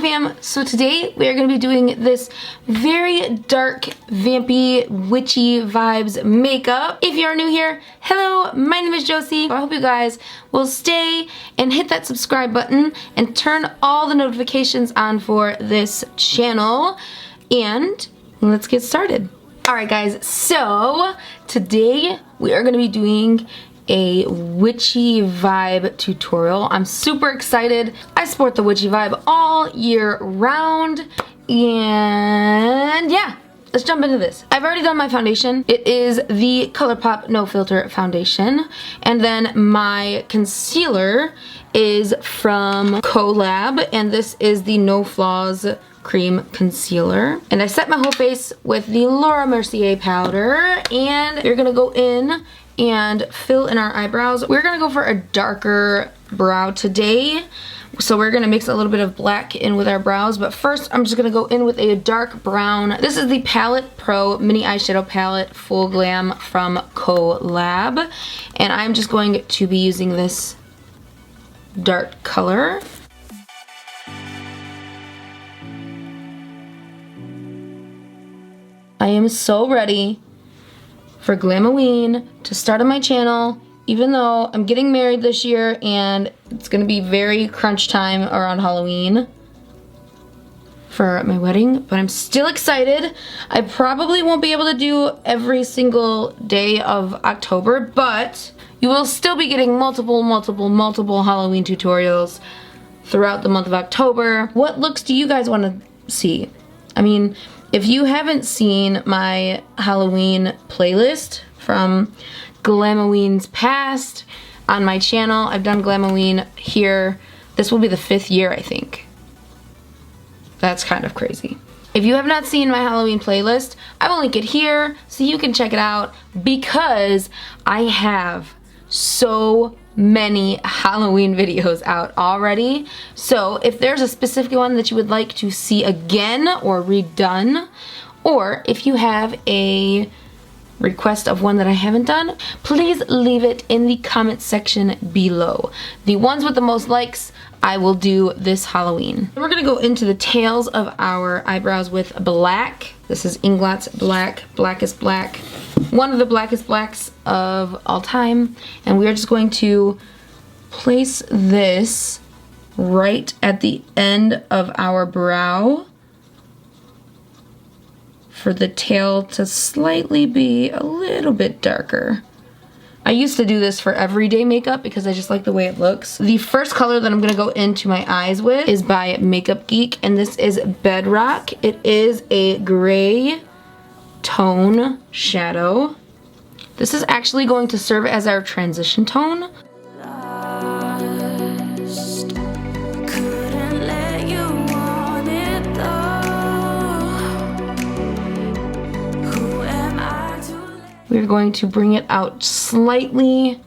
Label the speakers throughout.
Speaker 1: Glamfam. So today we are going to be doing this very dark, vampy, witchy vibes makeup. If you're new here, hello, my name is Josie. I hope you guys will stay and hit that subscribe button and turn all the notifications on for this channel. And let's get started. Alright guys, so today we are going to be doing a witchy vibe tutorial. I'm super excited. I sport the witchy vibe all year round, and yeah, let's jump into this. I've already done my foundation. It is the ColourPop No Filter foundation, and then my concealer is from Collab, and this is the No Flaws cream concealer. And I set my whole face with the Laura Mercier powder, and you're gonna go in and fill in our eyebrows. We're gonna go for a darker brow today, so we're gonna mix a little bit of black in with our brows, but first I'm just gonna go in with a dark brown. This is the Palette Pro Mini Eyeshadow Palette Full Glam from Collab, and I'm just going to be using this dark color. I am so ready for GLAMOWEEN to start on my channel, even though I'm getting married this year and it's gonna be very crunch time around Halloween for my wedding, but I'm still excited. I probably won't be able to do every single day of October, but you will still be getting multiple Halloween tutorials throughout the month of October. What looks do you guys want to see? I mean, if you haven't seen my Halloween playlist from GLAMOWEEN's past on my channel, I've done GLAMOWEEN here. This will be the 5th year, I think. That's kind of crazy. If you have not seen my Halloween playlist, I will link it here so you can check it out, because I have so many Halloween videos out already. So if there's a specific one that you would like to see again or redone, or if you have a request of one that I haven't done, please leave it in the comment section below. The ones with the most likes I will do this Halloween. We're gonna go into the tails of our eyebrows with black. This is Inglott's Black, Blackest Black. One of the blackest blacks of all time. And we are just going to place this right at the end of our brow for the tail to slightly be a little bit darker. I used to do this for everyday makeup because I just like the way it looks. The first color that I'm gonna go into my eyes with is by Makeup Geek, and this is Bedrock. It is a gray tone shadow. This is actually going to serve as our transition tone. We're going to bring it out slightly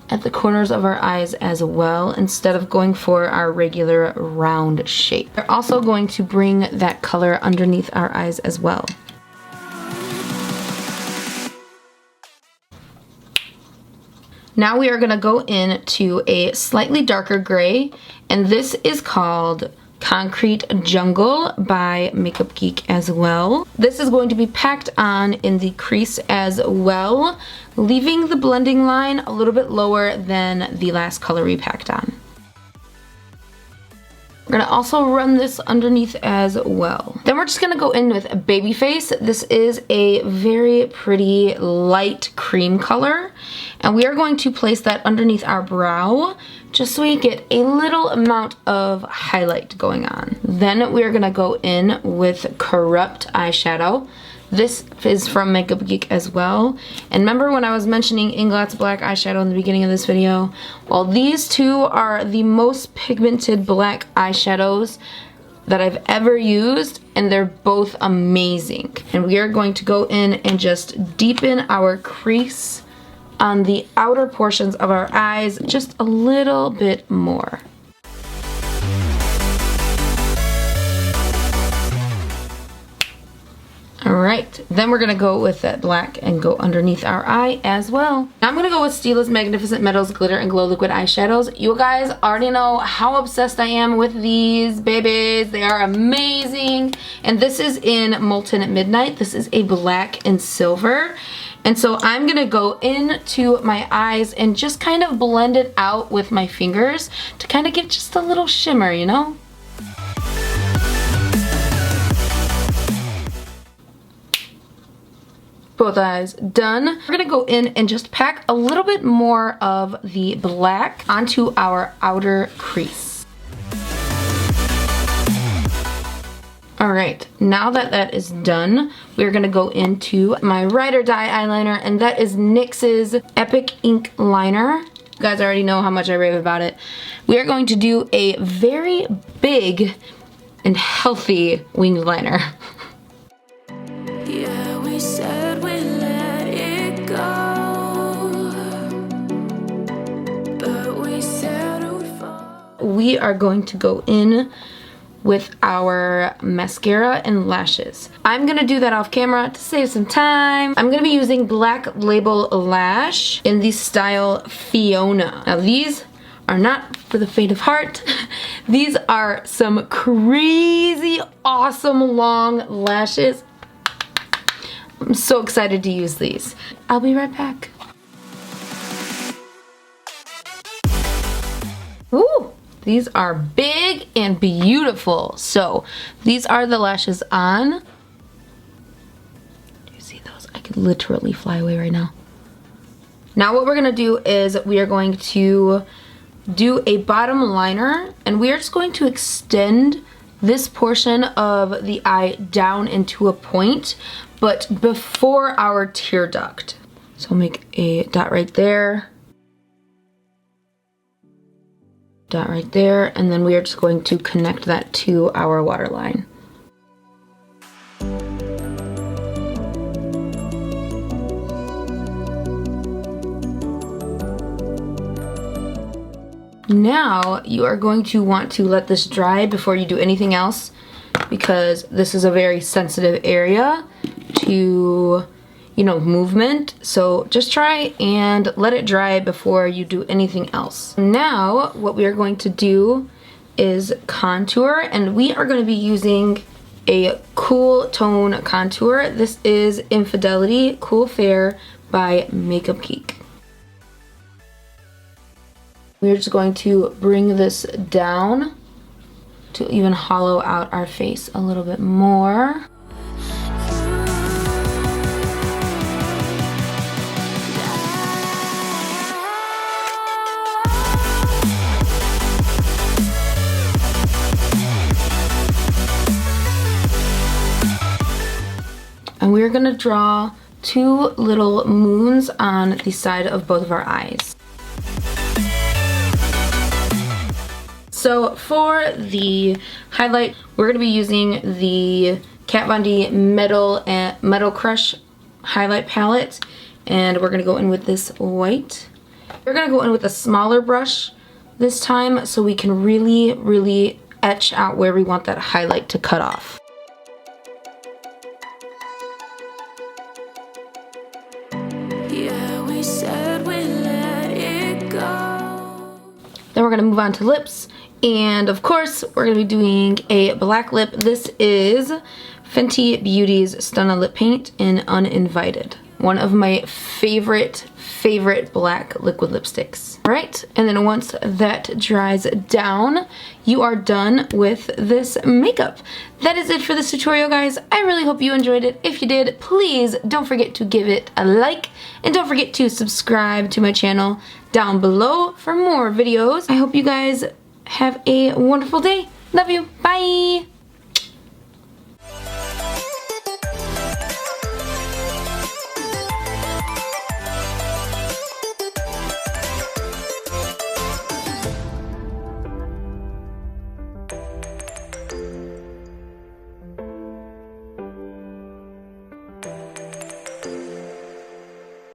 Speaker 1: at the corners of our eyes as well, instead of going for our regular round shape. We're also going to bring that color underneath our eyes as well. Now we are gonna go into a slightly darker gray, and this is called Concrete Jungle by Makeup Geek as well. This is going to be packed on in the crease as well, leaving the blending line a little bit lower than the last color we packed on. We're gonna also run this underneath as well. Then we're just gonna go in with Baby Face. This is a very pretty light cream color, and we are going to place that underneath our brow just so we get a little amount of highlight going on. Then we're gonna go in with Corrupt eyeshadow. This is from Makeup Geek as well. And remember when I was mentioning Inglott's Black eyeshadow in the beginning of this video? Well, these two are the most pigmented black eyeshadows that I've ever used, and they're both amazing. And we are going to go in and just deepen our crease on the outer portions of our eyes just a little bit more. Alright, then we're going to go with that black and go underneath our eye as well. Now I'm going to go with Stila's Magnificent Metals Glitter and Glow Liquid Eyeshadows. You guys already know how obsessed I am with these babies. They are amazing. And this is in Molten Midnight. This is a black and silver. And so I'm going to go into my eyes and just kind of blend it out with my fingers to kind of give just a little shimmer, you know? Both eyes done. We're gonna go in and just pack a little bit more of the black onto our outer crease. Alright, now that that is done, we're gonna go into my Ride or Die eyeliner, and that is NYX's Epic Ink Liner. You guys already know how much I rave about it. We are going to do a very big and healthy winged liner.
Speaker 2: Yeah, we said we let it go, but we settled for.
Speaker 1: We are going to go in with our mascara and lashes. I'm gonna do that off camera to save some time. I'm gonna be using Black Label Lash in the style Fiona. Now these are not for the faint of heart. These are some crazy awesome long lashes. I'm so excited to use these. I'll be right back. Ooh, these are big and beautiful. So these are the lashes on. Do you see those? I could literally fly away right now. Now what we're gonna do is we are going to do a bottom liner, and we are just going to extend this portion of the eye down into a point, but before our tear duct. So we'll make a dot right there, dot right there, and then we are just going to connect that to our waterline. Now you are going to want to let this dry before you do anything else, because this is a very sensitive area to, you know, movement. So just try and let it dry before you do anything else. Now what we are going to do is contour, and we are going to be using a cool tone contour. This is Infidelity Cool Fair by Makeup Geek. We're just going to bring this down to even hollow out our face a little bit more. And we're gonna draw two little moons on the side of both of our eyes. So for the highlight, we're going to be using the Kat Von D Metal Crush highlight palette, and we're going to go in with this white. We're going to go in with a smaller brush this time so we can really etch out where we want that highlight to cut off.
Speaker 2: Yeah, we said we let it go.
Speaker 1: Then we're going to move on to lips. And of course, we're going to be doing a black lip. This is Fenty Beauty's Stunna Lip Paint in Uninvited. One of my favorite black liquid lipsticks. Alright, and then once that dries down, you are done with this makeup. That is it for this tutorial, guys. I really hope you enjoyed it. If you did, please don't forget to give it a like, and don't forget to subscribe to my channel down below for more videos. I hope you guys have a wonderful day. Love you. Bye.